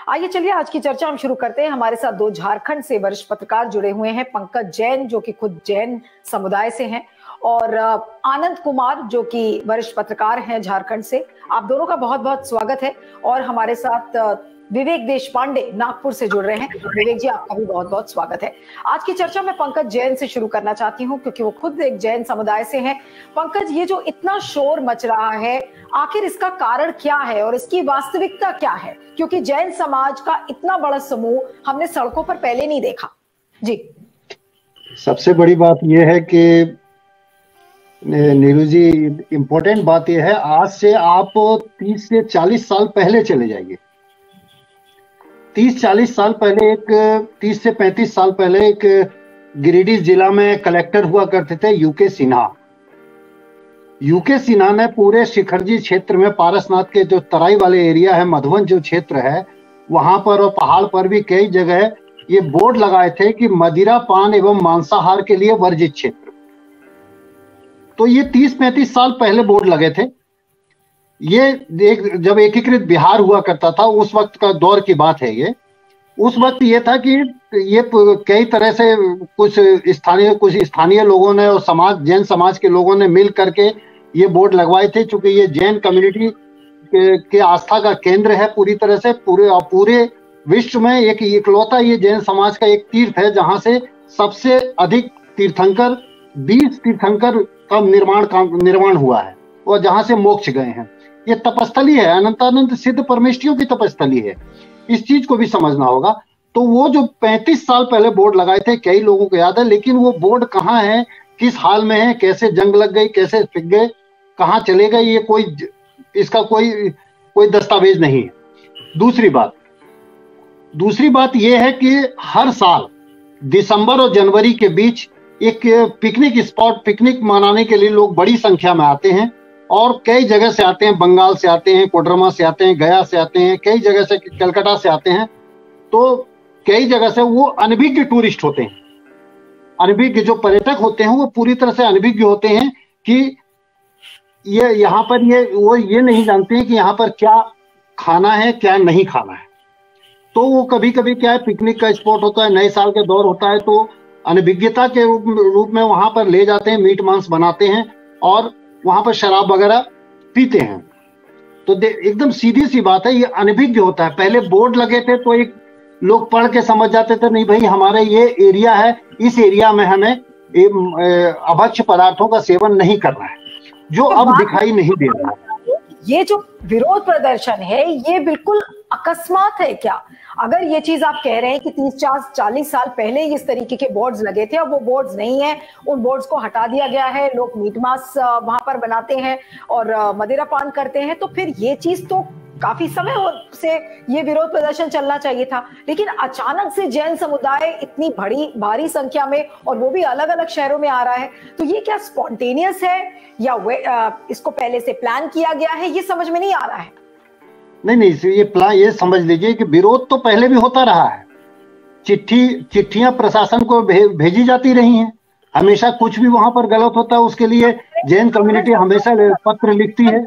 आइए चलिए आज की चर्चा हम शुरू करते हैं। हमारे साथ दो झारखंड से वरिष्ठ पत्रकार जुड़े हुए हैं, पंकज जैन जो कि खुद जैन समुदाय से हैं और आनंद कुमार जो कि वरिष्ठ पत्रकार हैं झारखंड से। आप दोनों का बहुत बहुत स्वागत है। और हमारे साथ विवेक देशपांडे नागपुर से जुड़ रहे हैं। विवेक जी, आपका भी बहुत बहुत स्वागत है। आज की चर्चा मैं पंकज जैन से शुरू करना चाहती हूँ क्योंकि वो खुद एक जैन समुदाय से हैं। पंकज, ये जो इतना शोर मच रहा है, आखिर इसका कारण क्या है और इसकी वास्तविकता क्या है? क्योंकि जैन समाज का इतना बड़ा समूह हमने सड़कों पर पहले नहीं देखा। जी, सबसे बड़ी बात यह है कि नीरू जी, इम्पोर्टेंट बात यह है, आज से आप 30 से 40 साल पहले चले जाइए। 30-40 साल पहले 30 से 35 साल पहले एक गिरिडीह जिला में कलेक्टर हुआ करते थे यूके सिन्हा। यूके सिन्हा ने पूरे शिखरजी क्षेत्र में, पारसनाथ के जो तराई वाले एरिया है, मधुबन जो क्षेत्र है, वहां पर और पहाड़ पर भी कई जगह ये बोर्ड लगाए थे कि मदिरा पान एवं मांसाहार के लिए वर्जित क्षेत्र। तो ये 30-35 साल पहले बोर्ड लगे थे। ये जब एकीकृत बिहार हुआ करता था उस वक्त का दौर की बात है ये। उस वक्त ये था कि ये कई तरह से कुछ स्थानीय लोगों ने और जैन समाज के लोगों ने मिल करके ये बोर्ड लगवाए थे। चूंकि ये जैन कम्युनिटी के आस्था का केंद्र है पूरी तरह से, पूरे विश्व में एक इकलौता ये जैन समाज का एक तीर्थ है जहां से सबसे अधिक तीर्थंकर 20 तीर्थंकर का निर्माण हुआ है और जहां से मोक्ष गए हैं। ये तपस्थली है, अनंतानंद सिद्ध परमेष्ठियों की तपस्थली है। इस चीज को भी समझना होगा। तो वो जो 35 साल पहले बोर्ड लगाए थे, कई लोगों को याद है, लेकिन वो बोर्ड कहाँ है, किस हाल में है, कैसे जंग लग गई, कैसे फिक गए, कहाँ चले गए, ये इसका कोई दस्तावेज नहीं है। दूसरी बात यह है कि हर साल दिसंबर और जनवरी के बीच एक पिकनिक मनाने के लिए लोग बड़ी संख्या में आते हैं और कई जगह से आते हैं। बंगाल से आते हैं, कोडरमा से आते हैं, गया से आते हैं, कई जगह से, कलकत्ता से आते हैं। तो कई जगह से वो अनभिज्ञ टूरिस्ट होते हैं। अनभिज्ञ जो पर्यटक होते हैं वो पूरी तरह से अनभिज्ञ होते हैं कि ये यहाँ पर ये नहीं जानते हैं कि यहाँ पर क्या खाना है, क्या नहीं खाना है। तो वो कभी कभी क्या है, पिकनिक का स्पॉट होता है, नए साल का दौर होता है, तो अनभिज्ञता के रूप में वहां पर ले जाते हैं, मीट मांस बनाते हैं और वहां पर शराब वगैरह पीते हैं। तो एकदम सीधी सी बात है, ये अनभिज्ञ होता है। पहले बोर्ड लगे थे तो एक लोग पढ़ के समझ जाते थे, नहीं भाई हमारे ये एरिया है, इस एरिया में हमें अभक्ष्य पदार्थों का सेवन नहीं करना है, जो अब दिखाई नहीं दे रहा है। ये जो विरोध प्रदर्शन है ये बिल्कुल अकस्मात है क्या? अगर ये चीज आप कह रहे हैं कि 30-40 साल पहले इस तरीके के बोर्ड्स लगे थे, अब वो बोर्ड्स नहीं है, उन बोर्ड्स को हटा दिया गया है, लोग मीट मांस वहां पर बनाते हैं और मदिरा पान करते हैं, तो फिर ये चीज तो काफी समय से ये विरोध प्रदर्शन चलना चाहिए था। लेकिन अचानक से जैन समुदाय इतनी भारी संख्या में, और वो भी अलग अलग शहरों में आ रहा है, तो ये क्या स्पॉन्टेनियस है या इसको पहले से प्लान किया गया है? ये समझ में नहीं आ रहा है। नहीं, ये समझ लीजिए कि विरोध तो पहले भी होता रहा है। चिट्ठियां प्रशासन को भेजी जाती रही हैं। हमेशा कुछ भी वहां पर गलत होता है उसके लिए जैन कम्युनिटी हमेशा पत्र लिखती है।